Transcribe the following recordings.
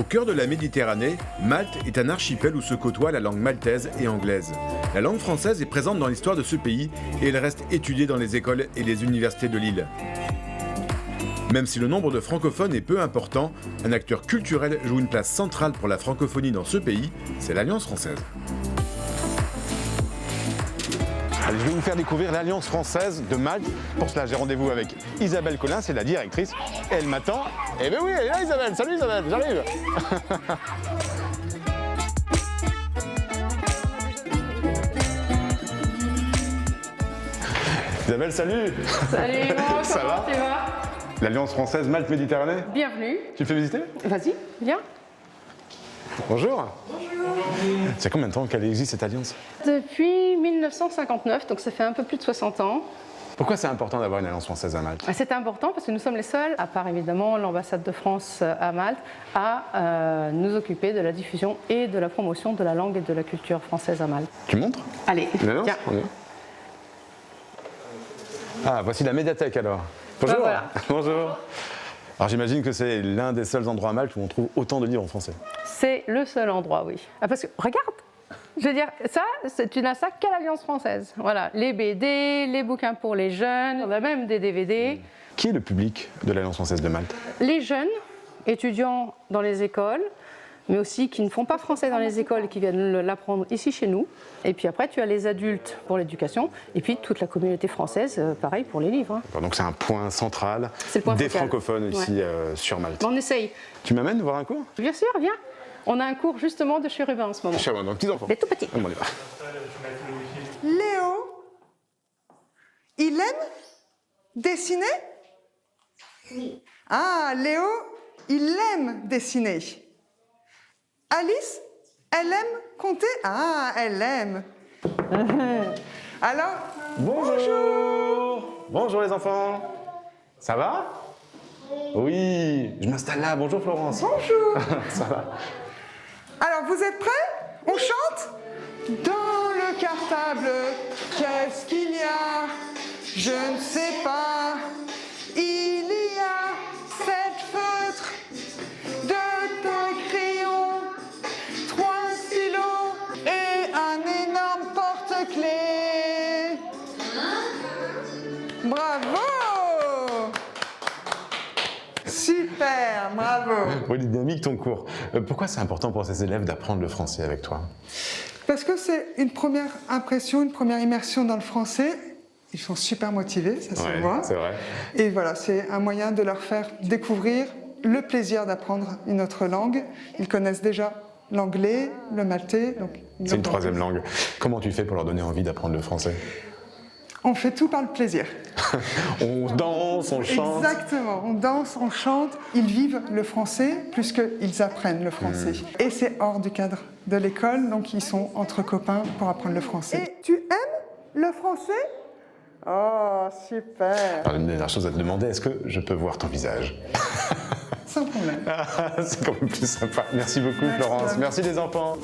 Au cœur de la Méditerranée, Malte est un archipel où se côtoient la langue maltaise et anglaise. La langue française est présente dans l'histoire de ce pays et elle reste étudiée dans les écoles et les universités de l'île. Même si le nombre de francophones est peu important, un acteur culturel joue une place centrale pour la francophonie dans ce pays, c'est l'Alliance française. Allez, je vais vous faire découvrir l'Alliance française de Malte. Pour cela, j'ai rendez-vous avec Isabelle Collin, c'est la directrice. Elle m'attend. Eh bien oui, elle est là Isabelle. Salut Isabelle, j'arrive. Isabelle, salut. Salut, comment Ça va? tu vas? L'Alliance française Malte-Méditerranée. Bienvenue. Tu me fais visiter? Vas-y, viens. Bonjour. Bonjour. C'est combien de temps qu'elle existe cette alliance? Depuis 1959, donc ça fait un peu plus de 60 ans. Pourquoi c'est important d'avoir une alliance française à Malte? C'est important parce que nous sommes les seuls, à part évidemment l'ambassade de France à Malte, à nous occuper de la diffusion et de la promotion de la langue et de la culture française à Malte. Tu montres? Allez, L'alliance? viens. On y va. Ah, voici la médiathèque alors. Bonjour. Voilà. Bonjour. Alors j'imagine que c'est l'un des seuls endroits à Malte où on trouve autant de livres en français. C'est le seul endroit, oui. Ah, parce que, regarde, je veux dire, ça, tu n'as ça qu'à l'Alliance française. Voilà, les BD, les bouquins pour les jeunes, on a même des DVD. Qui est le public de l'Alliance française de Malte? Les jeunes, étudiants dans les écoles, mais aussi qui ne font pas français dans les écoles et qui viennent l'apprendre ici chez nous. Et puis après, tu as les adultes pour l'éducation, et puis toute la communauté française, pareil pour les livres. Hein. Donc c'est un point central C'est le point des focal. francophones ici Ouais. sur Malte. On essaye. Tu m'amènes voir un cours? Bien sûr, viens. On a un cours justement de chérubin en ce moment. Chez moi, donc petits enfants. Des tout petits. On y va. Léo, il aime dessiner? Oui. Ah, Léo, il aime dessiner. Alice, elle aime compter? Ah, elle aime. Alors, Bonjour. Bonjour les enfants. Ça va? Oui. Je m'installe là. Bonjour Florence. bonjour. Ça va? Alors, vous êtes prêts? On chante? Dans le cartable, qu'est-ce qu'il y a? Je ne sais pas. Il y a 7 feutres, 2 crayons, 3 stylos et un énorme porte-clés. Bravo! Super, bravo! Oui, dynamique ton cours. Pourquoi c'est important pour ces élèves d'apprendre le français avec toi? Parce que c'est une première impression, une première immersion dans le français. Ils sont super motivés, ça se voit. C'est vrai. Et voilà, c'est un moyen de leur faire découvrir le plaisir d'apprendre une autre langue. Ils connaissent déjà l'anglais, le maltais. C'est une troisième langue. Comment tu fais pour leur donner envie d'apprendre le français? On fait tout par le plaisir. On danse, on chante. Exactement, on danse, on chante. Ils vivent le français plus qu'ils apprennent le français. Et c'est hors du cadre de l'école, donc ils sont entre copains pour apprendre le français. Et tu aimes le français? Oh, super! Alors, une dernière chose à te demander, est-ce que je peux voir ton visage? Sans problème. C'est quand même plus sympa. Merci beaucoup Florence. Merci les enfants.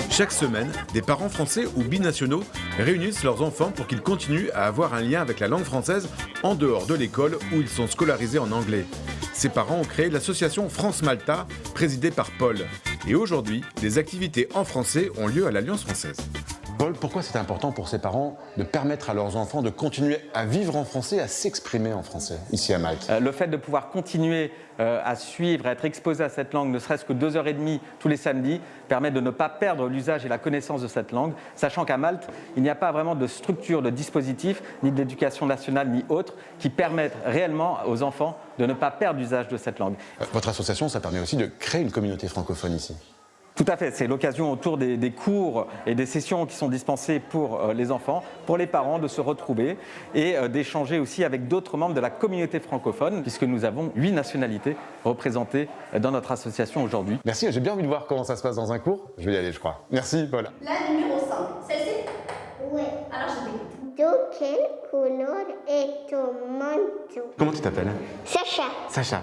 Chaque semaine, des parents français ou binationaux réunissent leurs enfants pour qu'ils continuent à avoir un lien avec la langue française en dehors de l'école où ils sont scolarisés en anglais. Ces parents ont créé l'association France-Malta, présidée par Paul. Et aujourd'hui, des activités en français ont lieu à l'Alliance française. Paul, pourquoi c'est important pour ces parents de permettre à leurs enfants de continuer à vivre en français, à s'exprimer en français, ici à Malte? Le fait de pouvoir continuer à suivre, à être exposé à cette langue, ne serait-ce que 2h30 tous les samedis, permet de ne pas perdre l'usage et la connaissance de cette langue, sachant qu'à Malte, il n'y a pas vraiment de structure, de dispositif, ni de l'éducation nationale, ni autre, qui permettent réellement aux enfants de ne pas perdre l'usage de cette langue. Votre association, ça permet aussi de créer une communauté francophone ici. Tout à fait, c'est l'occasion autour des cours et des sessions qui sont dispensées pour les enfants, pour les parents de se retrouver et d'échanger aussi avec d'autres membres de la communauté francophone, puisque nous avons 8 nationalités représentées dans notre association aujourd'hui. Merci, j'ai bien envie de voir comment ça se passe dans un cours. Je vais y aller, je crois. Merci Paul. La numéro 5, celle-ci? Oui. Alors je t'écoute. De quelle couleur est ton manteau? Comment tu t'appelles? Sacha. Sacha.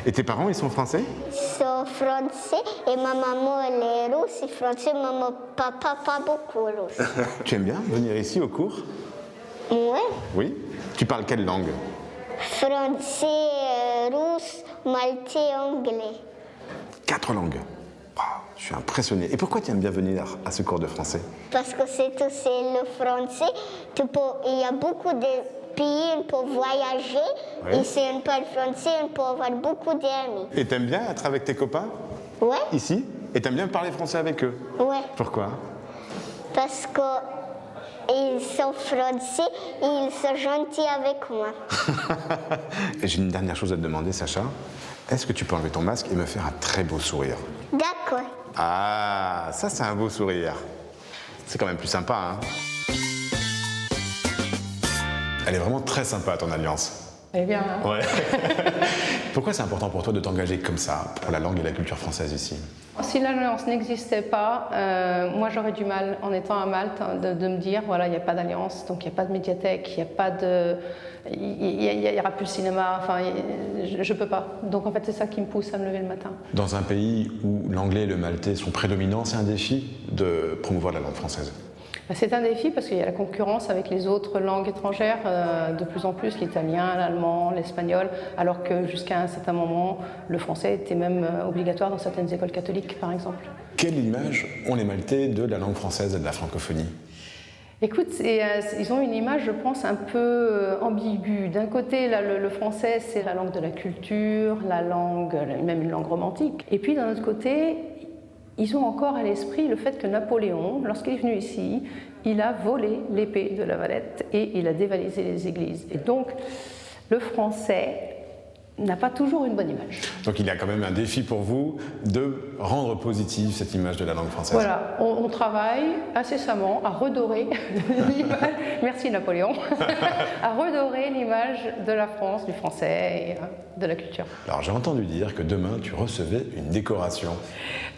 Et tes parents, ils sont français? Ils sont français et ma maman elle est rousse et français, maman, papa pas beaucoup rousse. Tu aimes bien venir ici au cours? Ouais. Oui. Tu parles quelle langue? Français, russe, maltais, anglais. 4 langues. Wow, je suis impressionné. Et pourquoi tu aimes bien venir à ce cours de français? Parce que c'est le français. Il y a beaucoup de pays pour voyager. Oui. Et si on parle français, on peut avoir beaucoup d'amis. Et t'aimes bien être avec tes copains Ouais, ici? Et t'aimes bien parler français avec eux? ouais. Pourquoi? Parce qu'ils sont français et ils sont gentils avec moi. Et j'ai une dernière chose à te demander, Sacha. Est-ce que tu peux enlever ton masque et me faire un très beau sourire? D'accord. Ah, ça c'est un beau sourire. C'est quand même plus sympa, hein? Elle est vraiment très sympa, ton alliance. Eh bien, hein. Ouais. Pourquoi c'est important pour toi de t'engager comme ça pour la langue et la culture française ici? Si l'alliance n'existait pas, moi j'aurais du mal, en étant à Malte, de me dire, voilà, il n'y a pas d'alliance, donc il n'y a pas de médiathèque, il n'y a pas de... Il n'y aura plus le cinéma, enfin, je ne peux pas. Donc en fait, c'est ça qui me pousse à me lever le matin. Dans un pays où l'anglais et le maltais sont prédominants, c'est un défi de promouvoir la langue française. C'est un défi parce qu'il y a la concurrence avec les autres langues étrangères, de plus en plus l'italien, l'allemand, l'espagnol, alors que jusqu'à un certain moment, le français était même obligatoire dans certaines écoles catholiques, par exemple. Quelle image ont les Maltais de la langue française et de la francophonie? Écoute, ils ont une image, je pense, un peu ambiguë. D'un côté, le français, c'est la langue de la culture, la langue, même une langue romantique. Et puis, d'un autre côté, ils ont encore à l'esprit le fait que Napoléon, lorsqu'il est venu ici, il a volé l'épée de la Valette et il a dévalisé les églises. Et donc, le français n'a pas toujours une bonne image. Donc il y a quand même un défi pour vous de rendre positive cette image de la langue française. Voilà, on travaille incessamment à redorer l'image, merci Napoléon, à redorer l'image de la France, du français et de la culture. Alors j'ai entendu dire que demain tu recevais une décoration.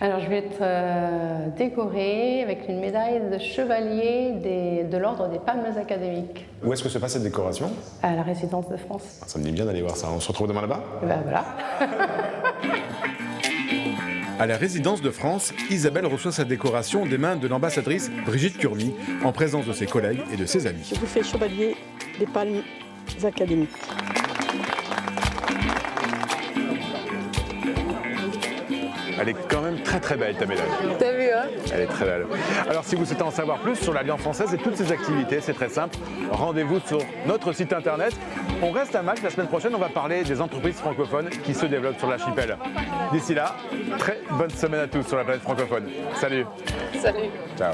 Alors je vais être décorée avec une médaille de chevalier de l'ordre des Palmes académiques. Où est-ce que se passe cette décoration? À la résidence de France. Ça me dit bien d'aller voir ça. On se retrouve demain là-bas? Et ben voilà. À la résidence de France, Isabelle reçoit sa décoration des mains de l'ambassadrice Brigitte Curmy, en présence de ses collègues et de ses amis. Je vous fais chevalier des Palmes académiques. Elle est quand même très très belle ta médaille. T'as vu, hein? Elle est très belle. Alors si vous souhaitez en savoir plus sur l'Alliance française et toutes ses activités, c'est très simple. Rendez-vous sur notre site internet. On reste à Malte. La semaine prochaine, on va parler des entreprises francophones qui se développent sur l'archipel. D'ici là, très bonne semaine à tous sur la planète francophone. Salut. Salut. Ciao.